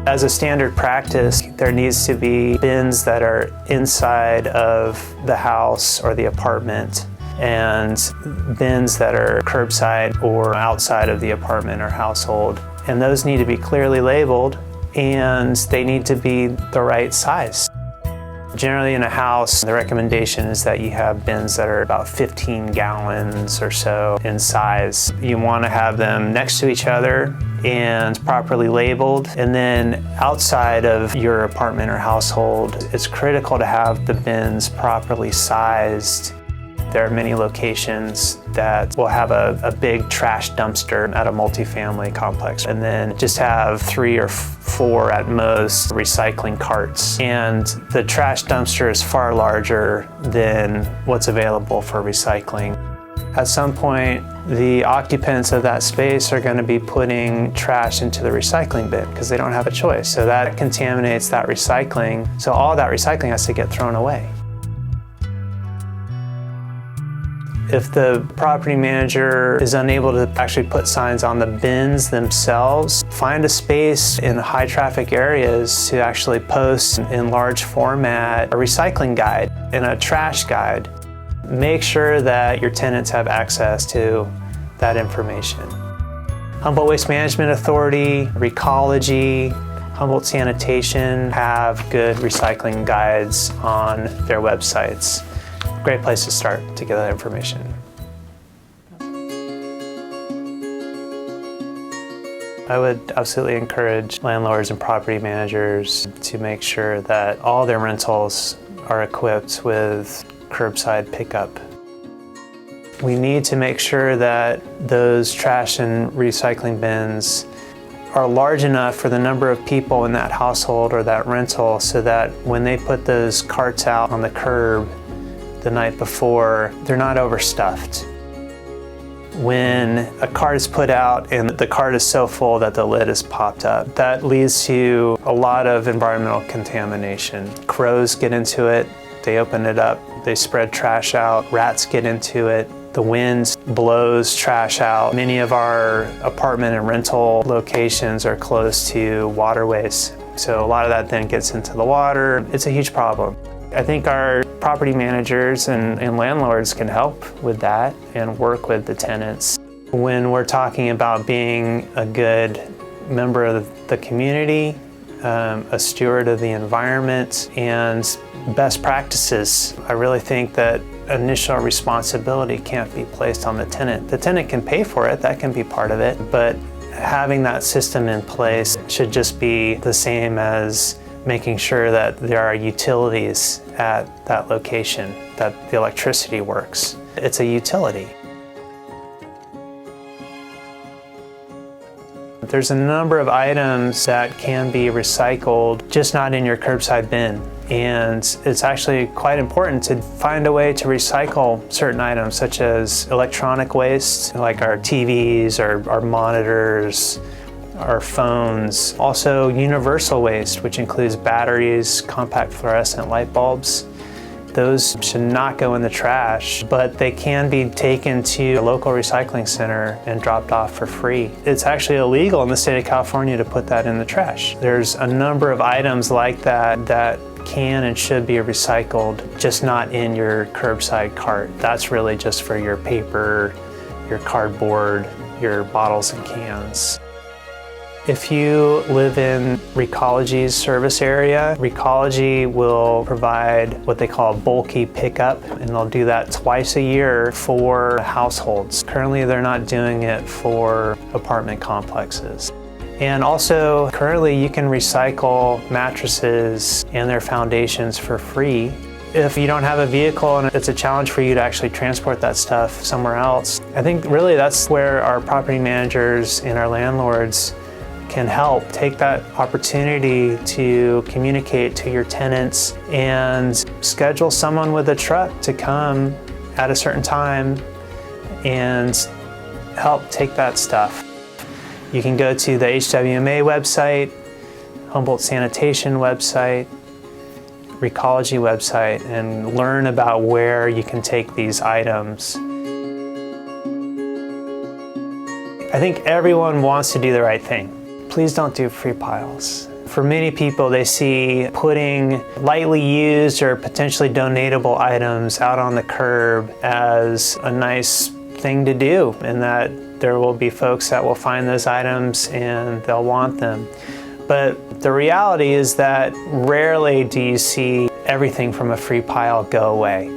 As a standard practice, there needs to be bins that are inside of the house or the apartment, and bins that are curbside or outside of the apartment or household. And those need to be clearly labeled, and they need to be the right size. Generally in a house, the recommendation is that you have bins that are about 15 gallons or so in size. You want to have them next to each other and properly labeled. And then outside of your apartment or household, it's critical to have the bins properly sized. There are many locations that will have a big trash dumpster at a multifamily complex, and then just have 3 or 4 at most recycling carts. And the trash dumpster is far larger than what's available for recycling. At some point, the occupants of that space are going to be putting trash into the recycling bin because they don't have a choice. So that contaminates that recycling. So all that recycling has to get thrown away. If the property manager is unable to actually put signs on the bins themselves, find a space in high traffic areas to actually post in large format a recycling guide and a trash guide. Make sure that your tenants have access to that information. Humboldt Waste Management Authority, Recology, Humboldt Sanitation have good recycling guides on their websites. Great place to start to get that information. I would absolutely encourage landlords and property managers to make sure that all their rentals are equipped with curbside pickup. We need to make sure that those trash and recycling bins are large enough for the number of people in that household or that rental so that when they put those carts out on the curb the night before, they're not overstuffed. When a cart is put out and the cart is so full that the lid is popped up, that leads to a lot of environmental contamination. Crows get into it, they open it up, they spread trash out, rats get into it, the wind blows trash out. Many of our apartment and rental locations are close to waterways, so a lot of that then gets into the water. It's a huge problem. I think our property managers and landlords can help with that and work with the tenants. When we're talking about being a good member of the community, a steward of the environment, and best practices, I really think that initial responsibility can't be placed on the tenant. The tenant can pay for it, that can be part of it, but having that system in place should just be the same as making sure that there are utilities at that location, that the electricity works. It's a utility. There's a number of items that can be recycled, just not in your curbside bin. And it's actually quite important to find a way to recycle certain items, such as electronic waste, like our TVs, our monitors, our phones. Also universal waste, which includes batteries, compact fluorescent light bulbs. Those should not go in the trash, but they can be taken to a local recycling center and dropped off for free. It's actually illegal in the state of California to put that in the trash. There's a number of items like that that can and should be recycled, just not in your curbside cart. That's really just for your paper, your cardboard, your bottles and cans. If you live in Recology's service area, Recology will provide what they call bulky pickup, and they'll do that twice a year for households. Currently, they're not doing it for apartment complexes. And also, currently you can recycle mattresses and their foundations for free. If you don't have a vehicle and it's a challenge for you to actually transport that stuff somewhere else, I think really that's where our property managers and our landlords can help. Take that opportunity to communicate to your tenants and schedule someone with a truck to come at a certain time and help take that stuff. You can go to the HWMA website, Humboldt Sanitation website, Recology website, and learn about where you can take these items. I think everyone wants to do the right thing. Please don't do free piles. For many people, they see putting lightly used or potentially donatable items out on the curb as a nice thing to do, and that there will be folks that will find those items and they'll want them. But the reality is that rarely do you see everything from a free pile go away.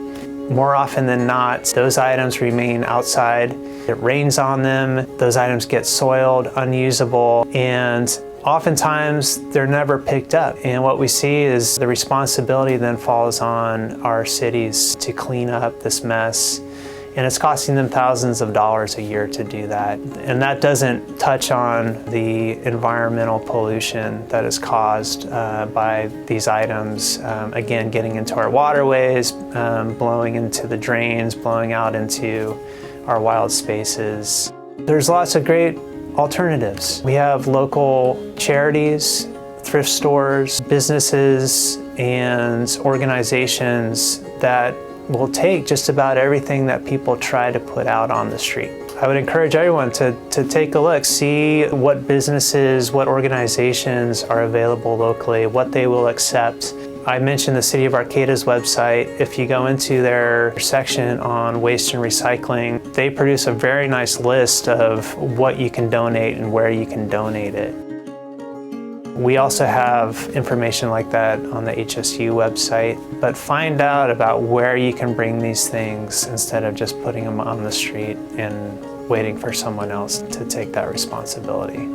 More often than not, those items remain outside. It rains on them, those items get soiled, unusable, and oftentimes they're never picked up. And what we see is the responsibility then falls on our cities to clean up this mess. And it's costing them thousands of dollars a year to do that. And that doesn't touch on the environmental pollution that is caused by these items, again, getting into our waterways, blowing into the drains, blowing out into our wild spaces. There's lots of great alternatives. We have local charities, thrift stores, businesses, and organizations that will take just about everything that people try to put out on the street. I would encourage everyone to take a look, see what businesses, what organizations are available locally, what they will accept. I mentioned the City of Arcata's website. If you go into their section on waste and recycling, they produce a very nice list of what you can donate and where you can donate it. We also have information like that on the HSU website, but find out about where you can bring these things instead of just putting them on the street and waiting for someone else to take that responsibility.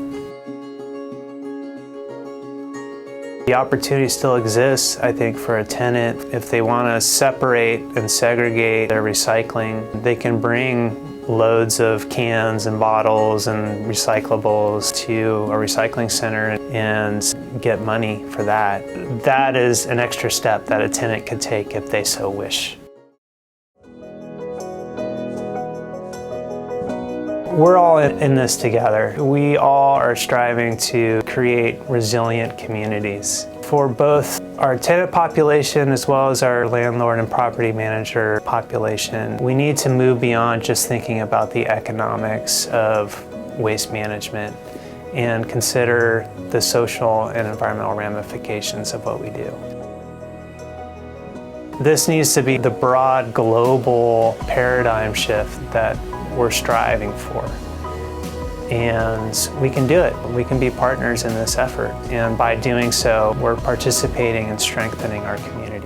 The opportunity still exists, I think, for a tenant. If they want to separate and segregate their recycling, they can bring loads of cans and bottles and recyclables to a recycling center and get money for that. That is an extra step that a tenant could take if they so wish. We're all in this together. We all are striving to create resilient communities. For both our tenant population as well as our landlord and property manager population, we need to move beyond just thinking about the economics of waste management and consider the social and environmental ramifications of what we do. This needs to be the broad global paradigm shift that we're striving for. And we can do it. We can be partners in this effort. And by doing so, we're participating in strengthening our community.